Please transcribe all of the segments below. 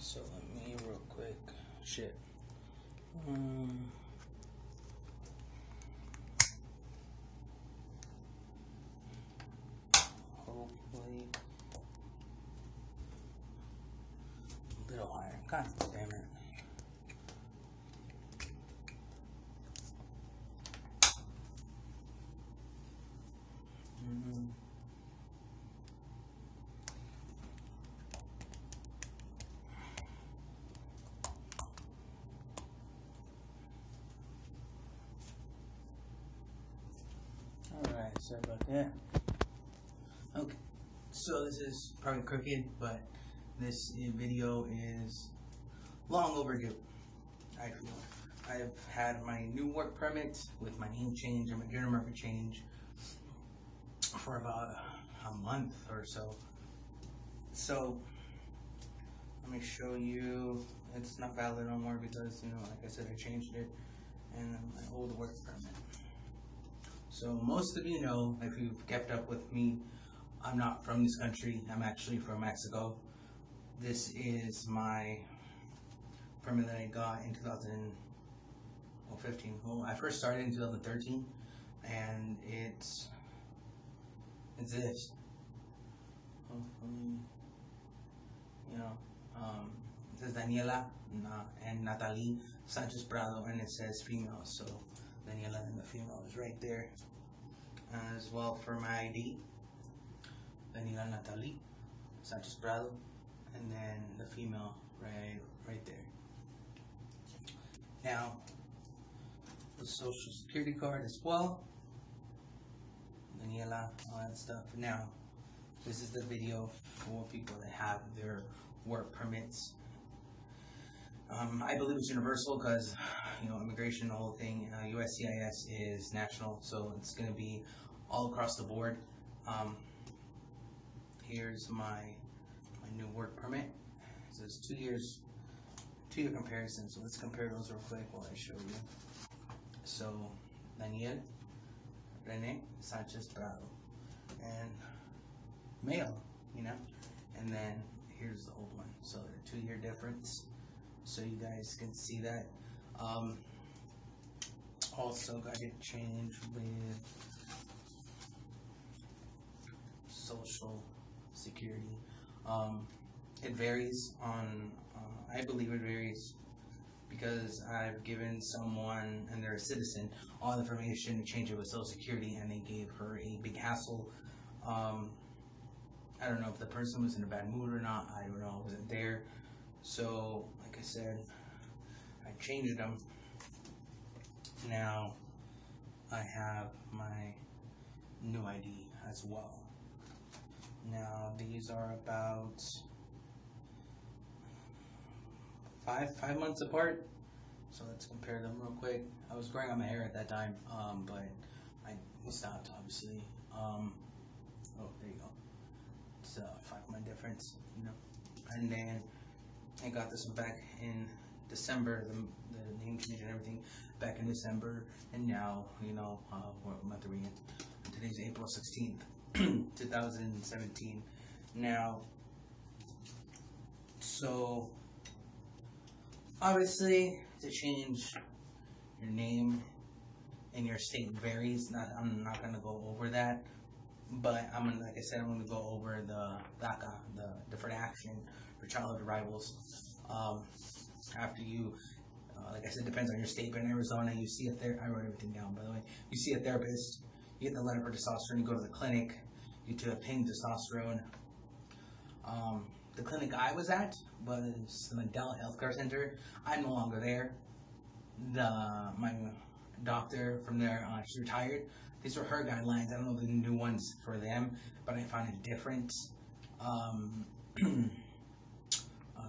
So let me real quick. Shit. Hopefully. A little higher. God damn it. Alright, sorry about that. Okay, so this is probably crooked, but this video is long overdue, I feel. I've had my new work permit with my name change and my journal marker change for about a month or so. So, let me show you. It's not valid no more because, like I said, I changed it, and my old work permit. So most of you know, if you've kept up with me, I'm not from this country. I'm actually from Mexico. This is my permit that I got in 2015. Well, I first started in 2013, and it's this. Hopefully, it says Daniela and Natalie Sanchez Prado, and it says female. So Daniela and the female is right there. As well for my ID, Daniela Natalie Sanchez Prado, and then the female right there. Now, the social security card as well, Daniela, all that stuff. Now, this is the video for people that have their work permits. I believe it's universal because, immigration, the whole thing, USCIS is national, so it's going to be all across the board. Here's my new work permit. It says 2 years, 2-year comparison. So let's compare those real quick while I show you. So Daniel Rene Sanchez Prado, and male, and then here's the old one. So they're 2-year difference. So you guys can see that. Also got it changed with social security. It varies on, I believe it varies because I've given someone, and they're a citizen, all the information to change it with social security, and they gave her a big hassle. I don't know if the person was in a bad mood or not. I don't know. I wasn't there. So, like I said, I changed them. Now, I have my new ID as well. Now, these are about five months apart. So let's compare them real quick. I was growing out my hair at that time, but I stopped, obviously. Oh, there you go. It's a 5-month difference, And then I got this one back in December, the name change and everything back in December, and now, what month are we in? Today's April 16th, 2017. Now, so obviously to change your name in your state varies. I'm not gonna go over that, but like I said, I'm gonna go over the DACA, the Deferred Action for Childhood Arrivals. After you, like I said, depends on your state, but in Arizona, you see I wrote everything down, by the way. You see a therapist, you get the letter for testosterone, you go to the clinic, you obtain testosterone. The clinic I was at was the McDowell Healthcare Center. I'm no longer there. My doctor from there, she's retired. These were her guidelines. I don't know the new ones for them, but I found it different.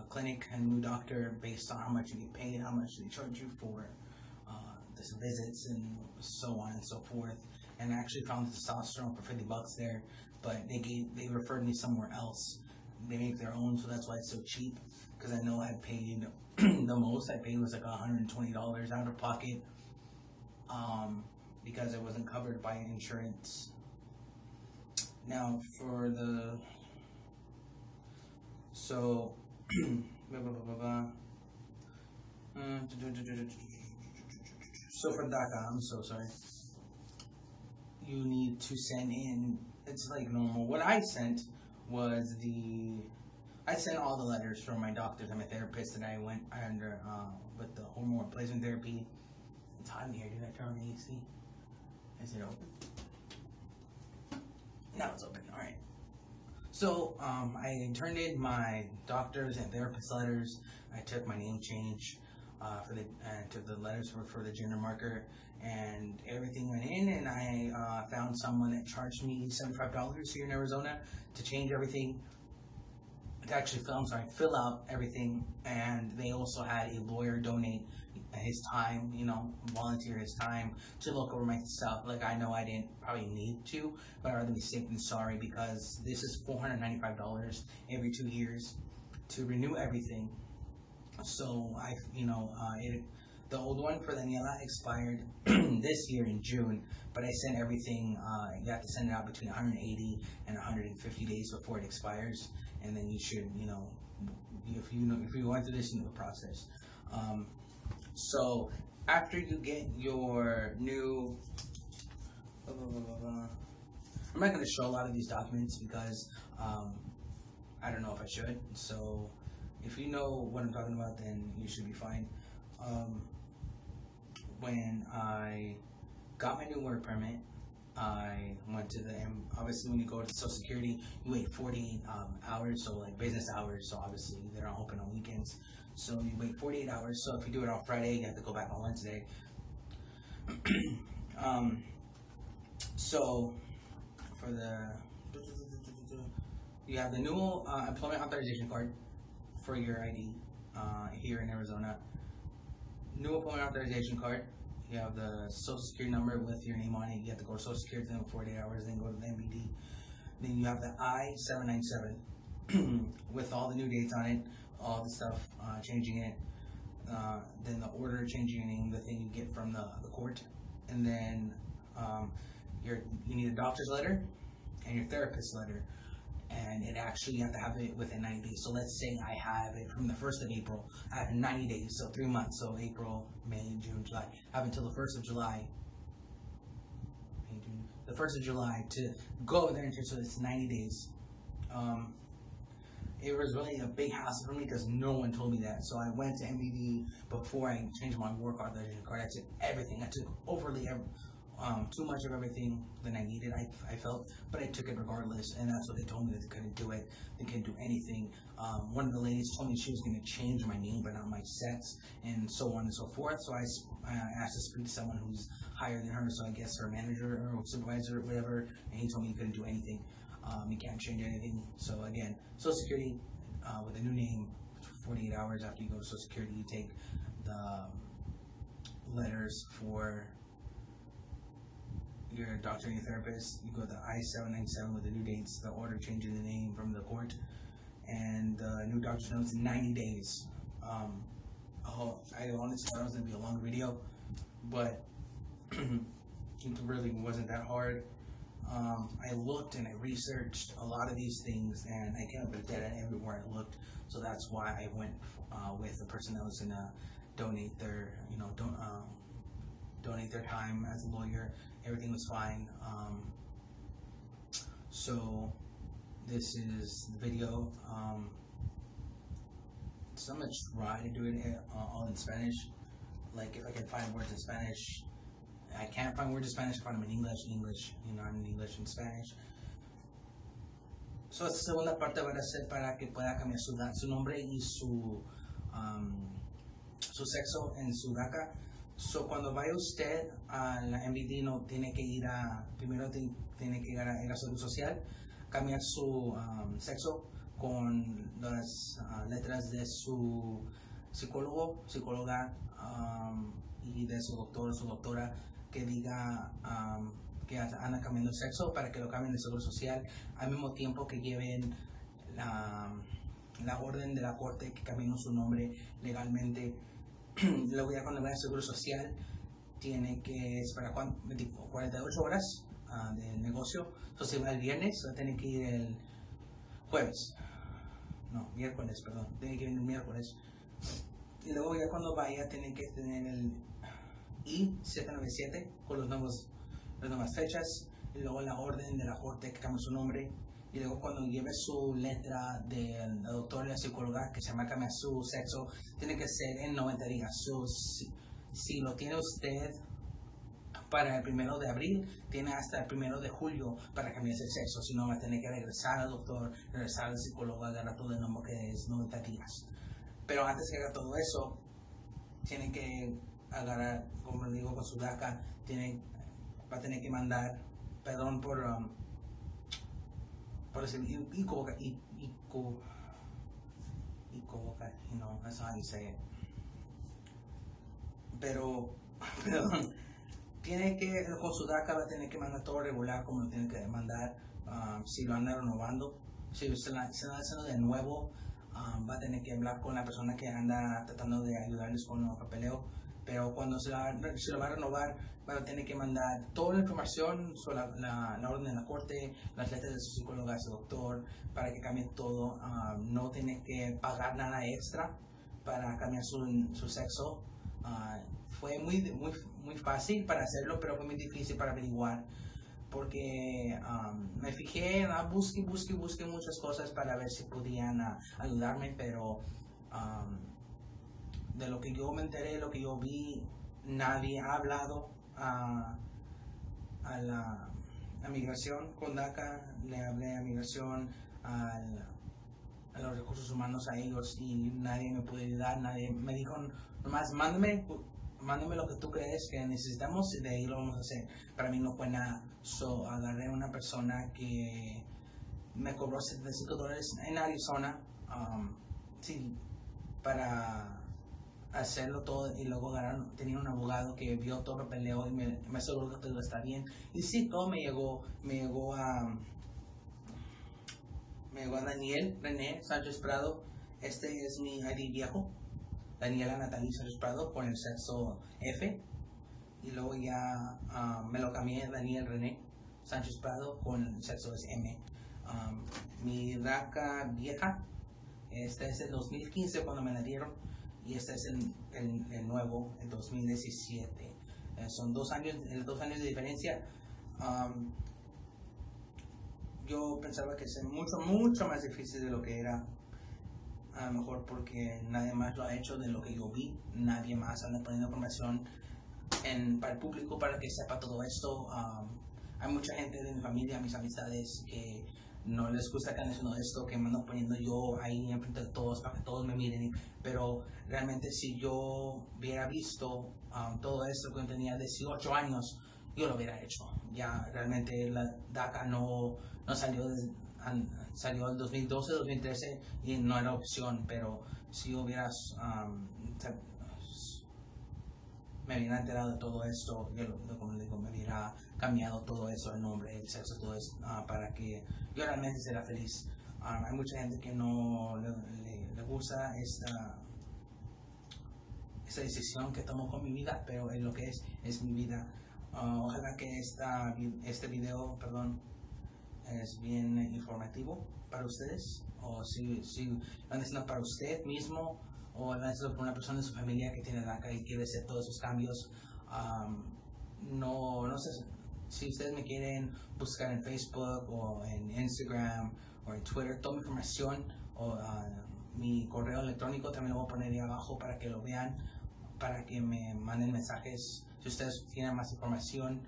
Clinic and new doctor based on how much you get paid, how much they charge you for this visits, and so on and so forth. And I actually found the testosterone for $50 there, but they referred me somewhere else. They make their own, so that's why it's so cheap. Because I know I paid the most I paid was like $120 out of pocket, because it wasn't covered by insurance. Now for So for DACA, I'm so sorry. You need to send in. It's like normal. What I sent was I sent all the letters from my doctors and my therapist that I went under with the hormone replacement therapy. It's hot in here. Did I turn on the AC? Is it open? Now it's open. All right. So I turned in my doctors and therapist letters. I took my name change took the letters for the gender marker, and everything went in. And I found someone that charged me $75 here in Arizona to change everything. To actually fill out everything, and they also had a lawyer donate his time, volunteer his time to look over my stuff. Like, I know I didn't probably need to, but I'd rather be safe than sorry, because this is $495 every 2 years to renew everything. So the old one for Daniela expired this year in June, but I sent everything. You have to send it out between 180 and 150 days before it expires, and then you should, if you're going through this, the process. So after you get your new, I'm not going to show a lot of these documents because I don't know if I should. So if you know what I'm talking about, then you should be fine. When I got my new work permit, I went to obviously when you go to Social Security, you wait 48 hours, so like business hours, so obviously they're not open on weekends. So you wait 48 hours, so if you do it on Friday, you have to go back on Wednesday. So for you have the new employment authorization card for your ID here in Arizona. New employment authorization card. You have the Social Security number with your name on it. You have to go to Social Security in 48 hours, then go to the MBD. Then you have the I-797 with all the new dates on it, all the stuff, changing it. Then the order changing your name, the thing you get from the court. And then you need a doctor's letter and your therapist's letter. And you have to have it within 90 days. So let's say I have it from the 1st of April. I have 90 days, so 3 months. So April, May, June, July. I have until the 1st of July. The 1st of July to go over there, so it's 90 days. It was really a big hassle for me because no one told me that. So I went to MBD before I changed my work authorization card. I took everything. I took too much of everything than I needed, I felt, but I took it regardless, and that's what they told me, that they couldn't do it, they couldn't do anything. One of the ladies told me she was going to change my name but not my sex, and so on and so forth. So I asked to speak to someone who's higher than her, so I guess her manager or supervisor or whatever, and he told me he couldn't do anything. You can't change anything. So again, Social Security with a new name, 48 hours after you go to Social Security, you take the letters for your doctor and your therapist. You go to the I-797 with the new dates, the order changing the name from the court, and the new doctor's notes in 90 days. I honestly thought it was going to be a long video, but it really wasn't that hard. I looked and I researched a lot of these things, and I came up with dead end everywhere I looked. So that's why I went with the person that was gonna donate their, donate their time as a lawyer. Everything was fine. So this is the video. So I'm gonna try to do it all in Spanish. Like if I can find words in Spanish. I can't find words in Spanish, I find them in English, not in English and Spanish. So esta segunda parte va a ser para que pueda cambiar su nombre y su sexo en su DACA. So cuando vaya usted a la MBD, no tiene que ir primero tiene que ir a la Seguro Social, cambiar su sexo con las letras de su psicóloga y de su doctor o su doctora, que diga que anda cambiando el sexo, para que lo cambien de Seguro Social, al mismo tiempo que lleven la orden de la corte que cambió su nombre legalmente. Luego ya cuando vaya al Seguro Social tiene que esperar 48 horas del negocio. Entonces si va el viernes, va a tener que ir el jueves. no, miércoles, perdón, tiene que venir miércoles. Y luego ya cuando vaya tienen que tener el I-797 con las nuevas fechas, y luego la orden de la corte que cambia su nombre, y luego cuando lleve su letra del doctor y la psicóloga que se llama cambiar su sexo, tiene que ser en 90 días. Si lo tiene usted para el 1 de abril, tiene hasta el 1 de julio para cambiarse el sexo, si no va a tener que regresar al doctor, regresar al psicólogo, agarrar todo el nombre que es 90 días. Pero antes que haga todo eso, tiene que agarrar, como le digo, con su DACA, va a tener que mandar, perdón por decir, no, that's how you say it. Pero, perdón, con su DACA va a tener que mandar todo regular como lo tiene que mandar. Si lo anda renovando, si se lo anda haciendo de nuevo, va a tener que hablar con la persona que anda tratando de ayudarles con el papeleo. Pero cuando se lo va a renovar, va a tener que mandar toda la información sobre la orden de la corte, las letras de su psicóloga, de su doctor, para que cambie todo. No tiene que pagar nada extra para cambiar su sexo. Fue muy fácil para hacerlo, pero fue muy difícil para averiguar, porque me fijé, busqué muchas cosas para ver si podían ayudarme, pero de lo que yo me enteré, lo que yo vi, nadie ha hablado a la migración con DACA. Le hablé a migración, a los recursos humanos, a ellos, y nadie me pudo ayudar. Nadie me dijo, nomás mándame lo que tú crees que necesitamos y de ahí lo vamos a hacer. Para mí no fue nada. Agarré a una persona que me cobró $75 en Arizona, para hacerlo todo, y luego tenía un abogado que vio todo el papeleo y me aseguró que todo está bien. Y sí, todo me llegó a Daniel René Sánchez Prado. Este es mi ID viejo, Daniela Natalie Sánchez Prado, con el sexo F. Y luego ya me lo cambié a Daniel René Sánchez Prado con el sexo es M. Mi DACA vieja, este es el 2015 cuando me la dieron, y este es el nuevo, el 2017. Son 2 años de diferencia. Yo pensaba que sería mucho más difícil de lo que era. A lo mejor porque nadie más lo ha hecho de lo que yo vi. Nadie más anda poniendo información para el público para que sepa todo esto. Hay mucha gente de mi familia, mis amistades, que no les gusta que ande haciendo esto, que me ando poniendo yo ahí enfrente de todos para que todos me miren. Pero realmente si yo hubiera visto todo esto cuando tenía 18 años, yo lo hubiera hecho. Ya realmente la DACA no salió el 2012, 2013 y no era opción, pero si hubieras me hubiera enterado de todo esto, como le digo, me hubiera cambiado todo eso, el nombre, el sexo, todo eso, para que yo realmente sea feliz. Hay mucha gente que no le gusta esta decisión que tomo con mi vida, pero es lo que es mi vida. Ojalá que este video, perdón, es bien informativo para ustedes, o si lo han haciendo para usted mismo, o lo han hecho por una persona de su familia que tiene DACA y quiere hacer todos esos cambios. No sé si ustedes me quieren buscar en Facebook o en Instagram o en Twitter, toda mi información, o mi correo electrónico también lo voy a poner ahí abajo para que lo vean, para que me manden mensajes si ustedes tienen más información.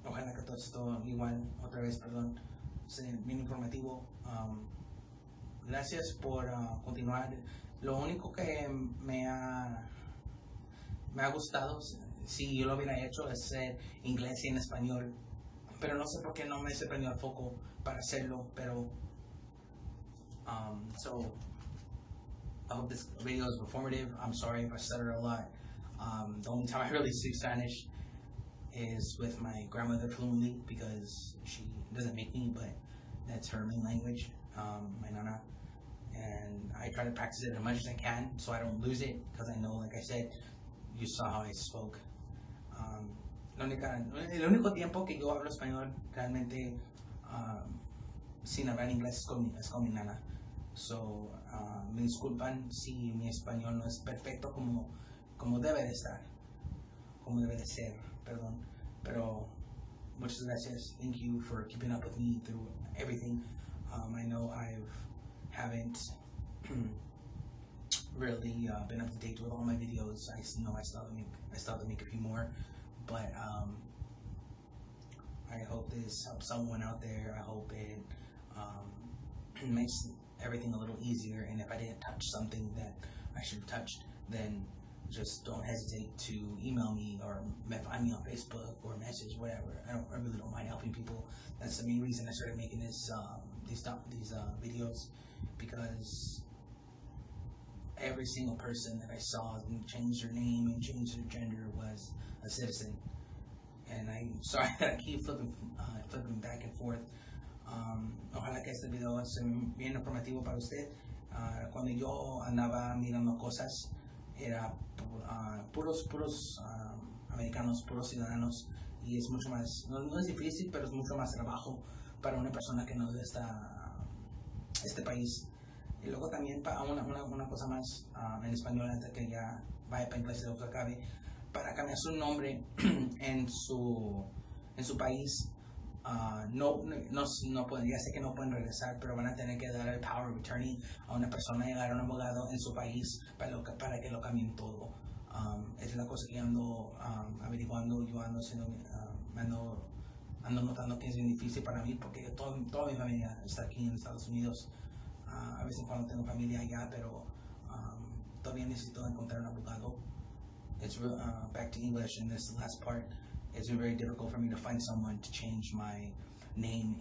Ojalá que todo esto, igual, otra vez, perdón, sea bien informativo. Gracias por continuar. Lo único que me ha gustado, si yo lo hubiera hecho, es ser inglés y en español. Pero no sé por qué no me se prendió el foco para hacerlo. Pero, so, I hope this video is informative. I'm sorry if I stutter a lot. The only time I really speak Spanish is with my grandmother fluently, because she doesn't make me, but that's her main language, my nana. And I try to practice it as much as I can so I don't lose it, because I know, like I said, you saw how I spoke. El único tiempo que yo hablo español realmente sin hablar inglés es con mi nana. So, me disculpan si mi español no es perfecto como debe de estar, como debe de ser, perdón. Pero muchas gracias. Thank you for keeping up with me through everything. I know haven't really been up to date with all my videos. I know I still have to make a few more, but I hope this helps someone out there. I hope it makes everything a little easier. And if I didn't touch something that I should have touched, then just don't hesitate to email me or find me on Facebook or message, whatever. I really don't mind helping people. That's the main reason I started making these videos, because every single person that I saw change their name and change their gender was a citizen. And I'm sorry that I keep flipping back and forth. Ojalá que este video sea bien informativo para usted. Cuando yo andaba mirando cosas, era puros americanos, puros ciudadanos, y es mucho más, no es difícil, pero es mucho más trabajo para una persona que no es de este país. Y luego también una cosa más en español, antes que ya vaya para inglés y se acabe, para cambiar su nombre en su país. No pueden, ya sé que no pueden regresar, pero van a tener que dar el power of attorney a una persona, llegar a un abogado en su país para que lo cambien todo. Es la cosa que ando averiguando. Yo ando notando que es bien difícil para mí, porque toda mi familia está aquí en Estados Unidos. A veces cuando tengo familia allá, pero todavía necesito encontrar un abogado. It's back to English in this last part. It's been very difficult for me to find someone to change my name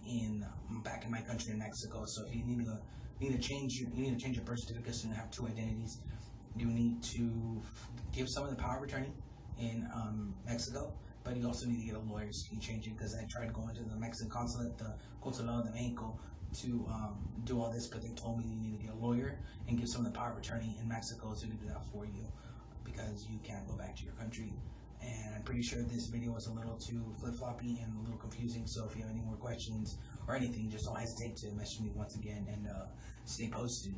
back in my country in Mexico. So if you need to change your birth certificate so you have two identities, you need to give someone the power of attorney in Mexico, but you also need to get a lawyer so you can change it, because I tried going to the Mexican consulate, the Consulado de Mexico, to do all this, but they told me you need to get a lawyer and give someone the power of attorney in Mexico so they can do that for you, because you can't go back to your country. And I'm pretty sure this video was a little too flip-floppy and a little confusing, so if you have any more questions or anything, just don't hesitate to message me once again, and stay posted.